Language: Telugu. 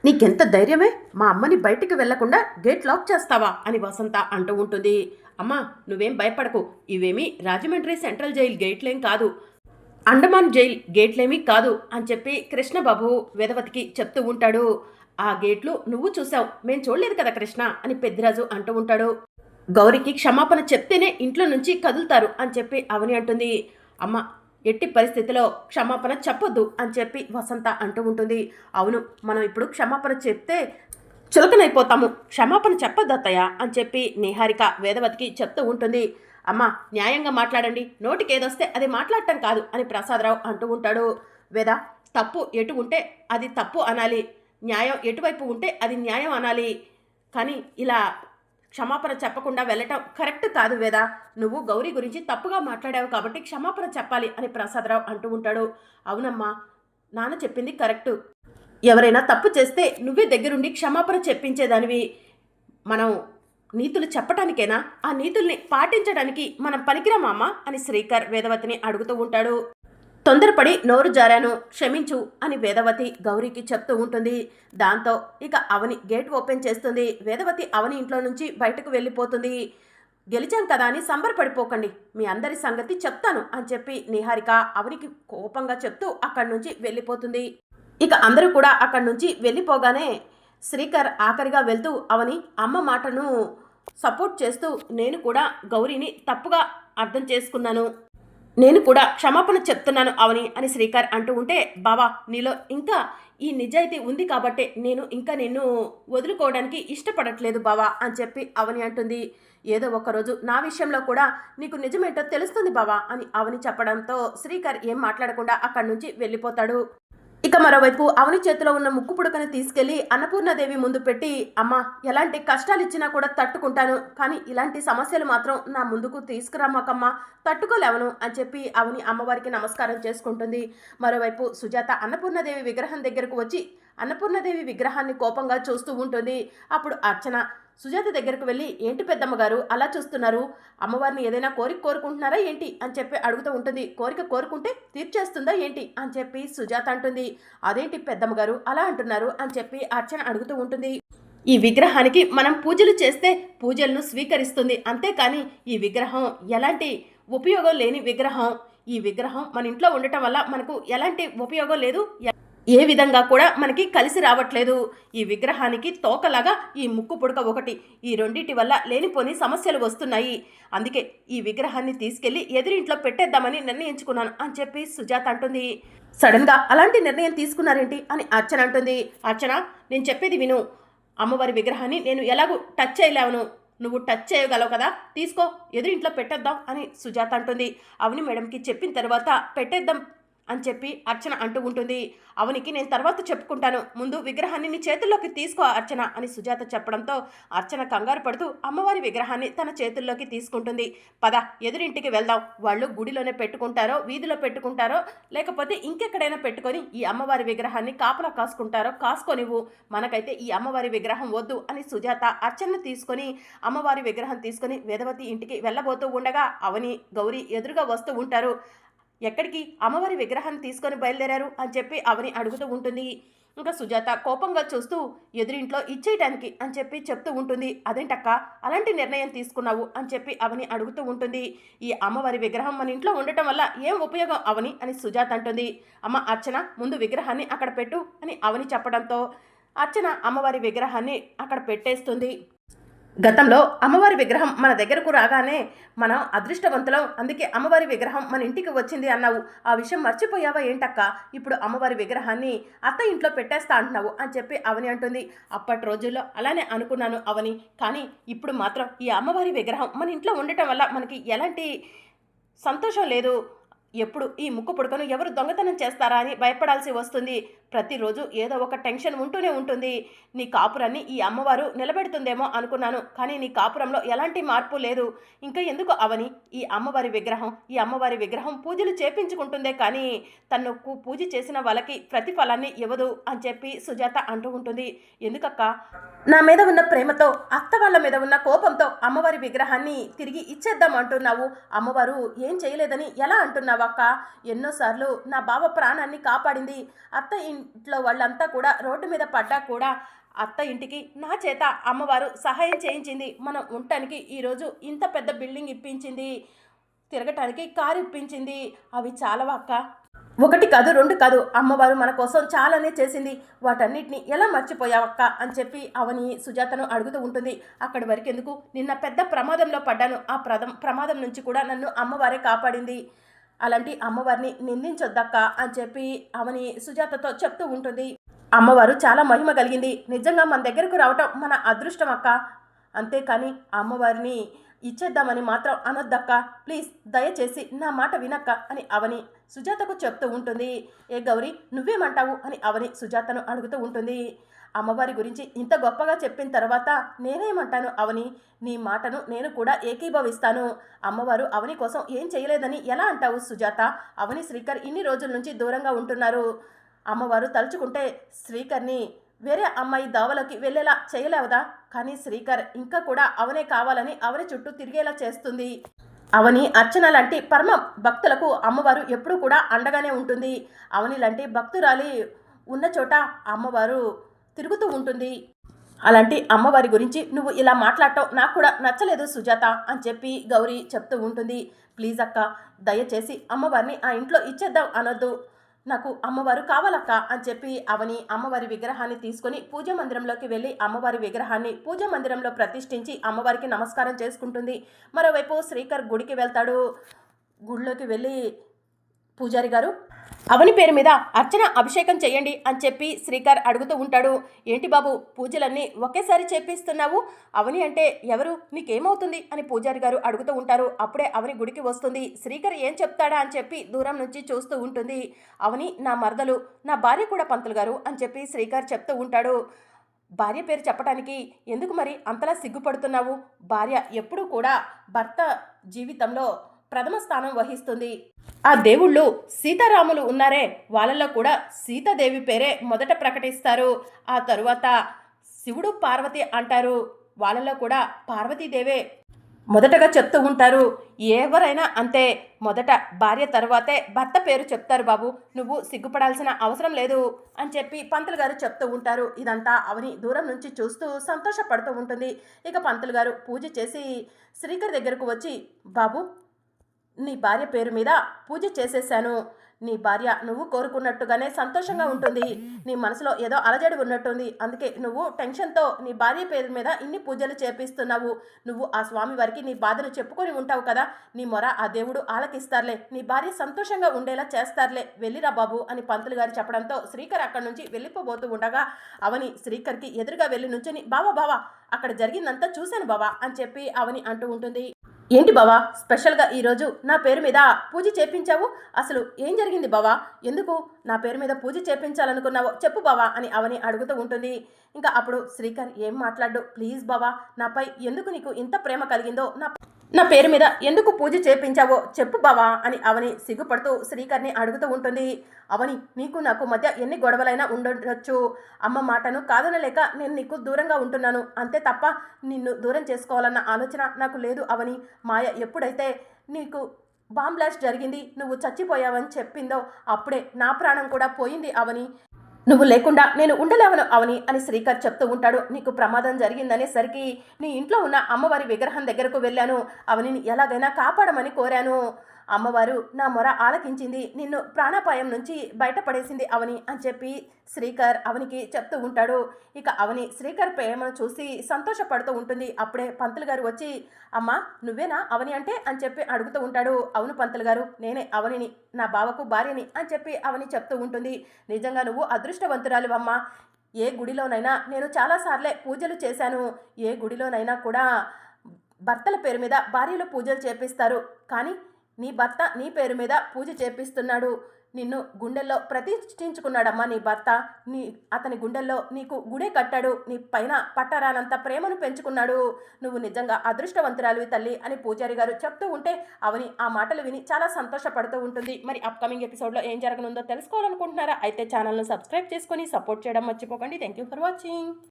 నీకెంత ధైర్యమే మా అమ్మని బయటికి వెళ్లకుండా గేట్ లాక్ చేస్తావా అని వసంత అంటూ ఉంటుంది. అమ్మా, నువ్వేం భయపడకు. ఇవేమీ రాజమండ్రి సెంట్రల్ జైల్ గేట్లేం కాదు, అండమాన్ జైల్ గేట్లేమీ కాదు అని చెప్పి కృష్ణబాబు వేదవతికి చెప్తూ ఉంటాడు. ఆ గేట్లు నువ్వు చూసావు, మేం చూడలేదు కదా కృష్ణ అని పెద్దిరాజు అంటూ ఉంటాడు. గౌరికి క్షమాపణ చెప్తేనే ఇంట్లో నుంచి కదులుతారు అని చెప్పి అవని అంటుంది. అమ్మ, ఎట్టి పరిస్థితిలో క్షమాపణ చెప్పొద్దు అని చెప్పి వసంత అంటూ ఉంటుంది. అవును, మనం ఇప్పుడు క్షమాపణ చెప్తే చులకనైపోతాము, క్షమాపణ చెప్పొద్దు అత్తయ్య అని చెప్పి నిహారిక వేదవతికి చెప్తూ ఉంటుంది. అమ్మ, న్యాయంగా మాట్లాడండి, నోటికి ఏదొస్తే అది మాట్లాడటం కాదు అని ప్రసాదరావు అంటూ ఉంటాడు. వేద, తప్పు ఎటు ఉంటే అది తప్పు అనాలి, న్యాయం ఎటువైపు ఉంటే అది న్యాయం అనాలి, కానీ ఇలా క్షమాపణ చెప్పకుండా వెళ్ళటం కరెక్ట్ కాదు వేద. నువ్వు గౌరీ గురించి తప్పుగా మాట్లాడావు కాబట్టి క్షమాపణ చెప్పాలి అని ప్రసాదరావు అంటూ ఉంటాడు. అవునమ్మా, నాన్న చెప్పింది కరెక్టు. ఎవరైనా తప్పు చేస్తే నువ్వే దగ్గరుండి క్షమాపణ చెప్పించేదానివి. మనం నీతులు చెప్పటానికేనా? ఆ నీతుల్ని పాటించడానికి మనం పనికిరామా అని శ్రీకర్ వేదవతిని అడుగుతూ ఉంటాడు. తొందరపడి నోరు జారాను, క్షమించు అని వేదవతి గౌరీకి చెప్తూ ఉంటుంది. దాంతో ఇక అవని గేట్ ఓపెన్ చేస్తుంది. వేదవతి అవని ఇంట్లో నుంచి బయటకు వెళ్ళిపోతుంది. గెలిచాం కదా అని సంబరపడిపోకండి, మీ అందరి సంగతి చెప్తాను అని చెప్పి నిహారిక అవనికి కోపంగా చెప్తూ అక్కడి నుంచి వెళ్ళిపోతుంది. ఇక అందరూ కూడా అక్కడి నుంచి వెళ్ళిపోగానే శ్రీకర్ ఆఖరిగా వెళ్తూ అవని అమ్మ మాటను సపోర్ట్ చేస్తూ, నేను కూడా గౌరీని తప్పుగా అర్థం చేసుకున్నాను, నేను కూడా క్షమాపణ చెప్తున్నాను అవని అని శ్రీకర్ అంటూ ఉంటే, బావా నీలో ఇంకా ఈ నిజాయితీ ఉంది కాబట్టే నేను ఇంకా నిన్ను వదులుకోవడానికి ఇష్టపడట్లేదు బావా అని చెప్పి అవని అంటుంది. ఏదో ఒకరోజు నా విషయంలో కూడా నీకు నిజమేంటో తెలుస్తుంది బావా అని అవని చెప్పడంతో శ్రీకర్ ఏం మాట్లాడకుండా అక్కడి నుంచి వెళ్ళిపోతాడు. ఇక మరోవైపు అవని చేతిలో ఉన్న ముక్కు పుడకని తీసుకెళ్లి అన్నపూర్ణాదేవి ముందు పెట్టి, అమ్మ, ఎలాంటి కష్టాలు ఇచ్చినా కూడా తట్టుకుంటాను, కానీ ఇలాంటి సమస్యలు మాత్రం నా ముందుకు తీసుకురామాకమ్మా, తట్టుకోలేవను అని చెప్పి అవని అమ్మవారికి నమస్కారం చేసుకుంటుంది. మరోవైపు సుజాత అన్నపూర్ణాదేవి విగ్రహం దగ్గరకు వచ్చి అన్నపూర్ణాదేవి విగ్రహాన్ని కోపంగా చూస్తూ ఉంటుంది. అప్పుడు అర్చన సుజాత దగ్గరకు వెళ్ళి, ఏంటి పెద్దమ్మగారు అలా చూస్తున్నారు, అమ్మవారిని ఏదైనా కోరిక కోరుకుంటున్నారా ఏంటి అని చెప్పి అడుగుతూ ఉంటుంది. కోరిక కోరుకుంటే తీర్చేస్తుందా ఏంటి అని చెప్పి సుజాత అంటుంది. అదేంటి పెద్దమ్మగారు అలా అంటున్నారు అని చెప్పి అర్చన అడుగుతూ ఉంటుంది. ఈ విగ్రహానికి మనం పూజలు చేస్తే పూజలను స్వీకరిస్తుంది, అంతేకాని ఈ విగ్రహం ఎలాంటి ఉపయోగం లేని విగ్రహం. ఈ విగ్రహం మన ఇంట్లో ఉండటం వల్ల మనకు ఎలాంటి ఉపయోగం లేదు, ఏ విధంగా కూడా మనకి కలిసి రావట్లేదు. ఈ విగ్రహానికి తోకలాగా ఈ ముక్కు పుడక ఒకటి, ఈ రెండింటి వల్ల లేనిపోని సమస్యలు వస్తున్నాయి, అందుకే ఈ విగ్రహాన్ని తీసుకెళ్లి ఎదురింట్లో పెట్టేద్దామని నిర్ణయించుకున్నాను అని చెప్పి సుజాత అంటుంది. సడన్గా అలాంటి నిర్ణయం తీసుకున్నారేంటి అని అర్చన అంటుంది. అర్చన, నేను చెప్పేది విను, అమ్మవారి విగ్రహాన్ని నేను ఎలాగూ టచ్ చేయలేవను, నువ్వు టచ్ చేయగలవు కదా, తీసుకో ఎదురింట్లో పెట్టేద్దాం అని సుజాత అంటుంది. అవని మేడంకి చెప్పిన తర్వాత పెట్టేద్దాం అని చెప్పి అర్చన అంటూ ఉంటుంది. అవనికి నేను తర్వాత చెప్పుకుంటాను, ముందు విగ్రహాన్ని నీ చేతుల్లోకి తీసుకో అర్చన అని సుజాత చెప్పడంతో అర్చన కంగారు పడుతూ అమ్మవారి విగ్రహాన్ని తన చేతుల్లోకి తీసుకుంటుంది. పద ఎదురింటికి వెళ్దాం, వాళ్ళు గుడిలోనే పెట్టుకుంటారో వీధిలో పెట్టుకుంటారో లేకపోతే ఇంకెక్కడైనా పెట్టుకొని ఈ అమ్మవారి విగ్రహాన్ని కాపలా కాసుకుంటారో కాసుకోనివ్వు, మనకైతే ఈ అమ్మవారి విగ్రహం వద్దు అని సుజాత అర్చనను తీసుకొని అమ్మవారి విగ్రహం తీసుకొని వేదవతి ఇంటికి వెళ్ళబోతూ ఉండగా అవని గౌరీ ఎదురుగా వస్తూ ఉంటారు. ఎక్కడికి, అమ్మవారి విగ్రహాన్ని తీసుకొని బయలుదేరారు అని చెప్పి అవని అడుగుతూ ఉంటుంది. ఇంకా సుజాత కోపంగా చూస్తూ ఎదురింట్లో ఇచ్చేయటానికి అని చెప్పి చెప్తూ ఉంటుంది. అదేంటక్క అలాంటి నిర్ణయం తీసుకున్నావు అని చెప్పి అవని అడుగుతూ ఉంటుంది. ఈ అమ్మవారి విగ్రహం మన ఇంట్లో ఉండటం వల్ల ఏం ఉపయోగం అవని అని సుజాత అంటుంది. అమ్మ అర్చన, ముందు విగ్రహాన్ని అక్కడ పెట్టు అని అవని చెప్పడంతో అర్చన అమ్మవారి విగ్రహాన్ని అక్కడ పెట్టేస్తుంది. గతంలో అమ్మవారి విగ్రహం మన దగ్గరకు రాగానే మనం అదృష్టవంతులం, అందుకే అమ్మవారి విగ్రహం మన ఇంటికి వచ్చింది అన్నావు, ఆ విషయం మర్చిపోయావా ఏంటక్క, ఇప్పుడు అమ్మవారి విగ్రహాన్ని అత్త ఇంట్లో పెట్టేస్తా అంటున్నావు అని చెప్పి అవని అంటుంది. అప్పటి రోజుల్లో అలానే అనుకున్నాను అవని, కానీ ఇప్పుడు మాత్రం ఈ అమ్మవారి విగ్రహం మన ఇంట్లో ఉండటం వల్ల మనకి ఎలాంటి సంతోషం లేదు, ఎప్పుడు ఈ ముక్కు పుడకను ఎవరు దొంగతనం చేస్తారా అని భయపడాల్సి వస్తుంది, ప్రతిరోజు ఏదో ఒక టెన్షన్ ఉంటూనే ఉంటుంది, నీ కాపురాన్ని ఈ అమ్మవారు నిలబెడుతుందేమో అనుకున్నాను, కానీ నీ కాపురంలో ఎలాంటి మార్పు లేదు, ఇంకా ఎందుకు అవని ఈ అమ్మవారి విగ్రహం పూజలు చేపించుకుంటుందే కానీ తనకు పూజ చేసిన వాళ్ళకి ప్రతిఫలాన్ని ఇవ్వదు అని చెప్పి సుజాత అంటూ ఉంటుంది. ఎందుకక్క, నా మీద ఉన్న ప్రేమతో, అత్త వాళ్ళ మీద ఉన్న కోపంతో అమ్మవారి విగ్రహాన్ని తిరిగి ఇచ్చేద్దాం అంటున్నావు? అమ్మవారు ఏం చేయలేదని ఎలా అంటున్నావు అక్క? ఎన్నోసార్లు నా బావ ప్రాణాన్ని కాపాడింది. అత్త ఇంట్లో వాళ్ళంతా కూడా రోడ్డు మీద పడ్డా కూడా అత్త ఇంటికి నా చేత అమ్మవారు సహాయం చేయించింది. మనం ఉండటానికి ఈరోజు ఇంత పెద్ద బిల్డింగ్ ఇప్పించింది, తిరగటానికి కారు ఇప్పించింది. అవి చాలవా అక్క? ఒకటి కాదు, రెండు కాదు, అమ్మవారు మన కోసం చాలానే చేసింది. వాటన్నిటిని ఎలా మర్చిపోయావక్క అని చెప్పి అవని సుజాతను అడుగుతూ ఉంటుంది. అక్కడి వరకు ఎందుకు, నిన్న పెద్ద ప్రమాదంలో పడ్డాను. ఆ ప్రమాదం నుంచి కూడా నన్ను అమ్మవారే కాపాడింది. అలాంటి అమ్మవారిని నిందించొద్దక్క అని చెప్పి అవని సుజాతతో చెప్తూ ఉంటుంది. అమ్మవారు చాలా మహిమ కలిగింది. నిజంగా మన దగ్గరకు రావటం మన అదృష్టం అక్క. అంతేకాని అమ్మవారిని ఇచ్చేద్దామని మాత్రం అనొద్దక్క. ప్లీజ్ దయచేసి నా మాట వినక్క అని అవని సుజాతకు చెప్తూ ఉంటుంది. ఏ గౌరీ, నువ్వేమంటావు అని అవని సుజాతను అడుగుతూ ఉంటుంది. అమ్మవారి గురించి ఇంత గొప్పగా చెప్పిన తర్వాత నేనేమంటాను అవని? నీ మాటను నేను కూడా ఏకీభవిస్తాను. అమ్మవారు అవని కోసం ఏం చేయలేదని ఎలా అంటావు సుజాత? అవని శ్రీకర్ ఇన్ని రోజుల నుంచి దూరంగా ఉంటున్నారు. అమ్మవారు తలుచుకుంటే శ్రీకర్ని వేరే అమ్మాయి దావలోకి వెళ్ళేలా చేయలేవదా? కానీ శ్రీకర్ ఇంకా కూడా అవనే కావాలని అవని చుట్టూ తిరిగేలా చేస్తుంది. అవని అర్చన లాంటి పరమ భక్తులకు అమ్మవారు ఎప్పుడూ కూడా అండగానే ఉంటుంది. అవని లాంటి భక్తురాలి ఉన్న చోట అమ్మవారు తిరుగుతూ ఉంటుంది. అలాంటి అమ్మవారి గురించి నువ్వు ఇలా మాట్లాడటం నాకు కూడా నచ్చలేదు సుజాత అని చెప్పి గౌరీ చెప్తూ ఉంటుంది. ప్లీజ్ అక్క, దయచేసి అమ్మవారిని ఆ ఇంట్లో ఇచ్చేద్దాం అనొద్దు. నాకు అమ్మవారు కావాలక్క అని చెప్పి అవని అమ్మవారి విగ్రహాన్ని తీసుకొని పూజా మందిరంలోకి వెళ్ళి అమ్మవారి విగ్రహాన్ని పూజా మందిరంలో ప్రతిష్ఠించి అమ్మవారికి నమస్కారం చేసుకుంటుంది. మరోవైపు శ్రీకర్ గుడికి వెళ్తాడు. గుడిలోకి వెళ్ళి పూజారి గారు, అవని పేరు మీద అర్చన అభిషేకం చేయండి అని చెప్పి శ్రీకర్ అడుగుతూ ఉంటాడు. ఏంటి బాబు, పూజలన్నీ ఒకేసారి చేపిస్తున్నావు? అవని అంటే ఎవరు, నీకేమవుతుంది అని పూజారి గారు అడుగుతూ ఉంటారు. అప్పుడే అవని గుడికి వస్తుంది. శ్రీకర్ ఏం చెప్తాడా అని చెప్పి దూరం నుంచి చూస్తూ ఉంటుంది. అవని నా మరదలు, నా భార్య కూడా పంతులు గారు అని చెప్పి శ్రీకర్ చెప్తూ ఉంటాడు. భార్య పేరు చెప్పడానికి ఎందుకు మరి అంతలా సిగ్గుపడుతున్నావు? భార్య ఎప్పుడూ కూడా భర్త జీవితంలో ప్రథమ స్థానం వహిస్తుంది. ఆ దేవుళ్ళు సీతారాములు ఉన్నారే, వాళ్ళల్లో కూడా సీతాదేవి పేరే మొదట ప్రకటిస్తారు. ఆ తరువాత శివుడు పార్వతి అంటారు, వాళ్ళలో కూడా పార్వతీదేవే మొదటగా చెప్తూ ఉంటారు. ఎవరైనా అంతే, మొదట భార్య తర్వాతే భర్త పేరు చెప్తారు బాబు, నువ్వు సిగ్గుపడాల్సిన అవసరం లేదు అని చెప్పి పంతులు గారు చెప్తూ ఉంటారు. ఇదంతా అవని దూరం నుంచి చూస్తూ సంతోషపడుతూ ఉంటుంది. ఇక పంతులు గారు పూజ చేసి శ్రీకర్ దగ్గరకు వచ్చి, బాబు, నీ భార్య పేరు మీద పూజ చేసేసాను. నీ భార్య నువ్వు కోరుకున్నట్టుగానే సంతోషంగా ఉంటుంది. నీ మనసులో ఏదో అలజడి ఉన్నట్టుంది, అందుకే నువ్వు టెన్షన్తో నీ భార్య పేరు మీద ఇన్ని పూజలు చేపిస్తున్నావు. నువ్వు ఆ స్వామి వారికి నీ బాధను చెప్పుకొని ఉంటావు కదా, నీ మొర ఆ దేవుడు ఆలకిస్తారులే, నీ భార్య సంతోషంగా ఉండేలా చేస్తారులే, వెళ్ళిరా బాబు అని పంతులు గారు చెప్పడంతో శ్రీకర్ అక్కడి నుంచి వెళ్ళిపోబోతూ ఉండగా అవని శ్రీకర్కి ఎదురుగా వెళ్ళి నుంచొని, బావా అక్కడ జరిగిందంతా చూశాను బావా అని చెప్పి అవని అంటూ ఉంటుంది. ఏంటి బావా, స్పెషల్గా ఈరోజు నా పేరు మీద పూజ చేపించావు? అసలు ఏం జరిగింది బావా? ఎందుకు నా పేరు మీద పూజ చేపించాలనుకున్నావో చెప్పు బావా అని అవని అడుగుతూ ఉంటుంది. ఇంకా అప్పుడు శ్రీకర్ ఏం మాట్లాడు, ప్లీజ్ బావా, నాపై ఎందుకు నీకు ఇంత ప్రేమ కలిగిందో, నా పేరు మీద ఎందుకు పూజ చేపించావో చెప్పు బావా అని అవని సిగ్గుపడుతూ శ్రీకర్ని అడుగుతూ ఉంటుంది. అవని, నీకు నాకు మధ్య ఎన్ని గొడవలైనా ఉండొచ్చు, అమ్మ మాటను కాదనలేక నేను నీకు దూరంగా ఉంటున్నాను, అంతే తప్ప నిన్ను దూరం చేసుకోవాలన్న ఆలోచన నాకు లేదు అవని. మాయ ఎప్పుడైతే నీకు బాంబ్ బ్లాస్ట్ జరిగింది, నువ్వు చచ్చిపోయావని చెప్పిందో అప్పుడే నా ప్రాణం కూడా పోయింది అవని. నువ్వు లేకుండా నేను ఉండలేవను అవని అని శ్రీకర్ చెప్తూ ఉంటాడు. నీకు ప్రమాదం జరిగిందనేసరికి నీ ఇంట్లో ఉన్న అమ్మవారి విగ్రహం దగ్గరకు వెళ్ళాను, అవనిని ఎలాగైనా కాపాడమని కోరాను. అమ్మవారు నా మొర ఆలకించింది, నిన్ను ప్రాణాపాయం నుంచి బయటపడేసింది అవని అని చెప్పి శ్రీకర్ అవనికి చెప్తూ ఉంటాడు. ఇక అవని శ్రీకర్ ప్రేమను చూసి సంతోషపడుతూ ఉంటుంది. అప్పుడే పంతులు గారు వచ్చి, అమ్మా నువ్వేనా అవని అంటే అని చెప్పి అడుగుతూ ఉంటాడు. అవును పంతులు గారు, నేనే అవనిని, నా బావకు భార్యని అని చెప్పి అవని చెప్తూ ఉంటుంది. నిజంగా నువ్వు అదృష్టవంతురాలు అమ్మా. ఏ గుడిలోనైనా నేను చాలాసార్లే పూజలు చేశాను, ఏ గుడిలోనైనా కూడా భర్తల పేరు మీద భార్యలు పూజలు చేపిస్తారు, కానీ నీ భర్త నీ పేరు మీద పూజ చేపిస్తున్నాడు. నిన్ను గుండెల్లో ప్రతిష్ఠించుకున్నాడమ్మా నీ భర్త. అతని గుండెల్లో నీకు గుడే కట్టాడు. నీ పైన పట్టరానంత ప్రేమను పెంచుకున్నాడు. నువ్వు నిజంగా అదృష్టవంతురాలివి తల్లి అని పూజారి గారు చెప్తూ ఉంటే అవని ఆ మాటలు విని చాలా సంతోషపడుతూ ఉంటుంది. మరి అప్కమింగ్ ఎపిసోడ్లో ఏం జరగనుందో తెలుసుకోవాలనుకుంటున్నారా? అయితే ఛానల్ను సబ్స్క్రైబ్ చేసుకొని సపోర్ట్ చేయడం మర్చిపోకండి. Thank you for watching.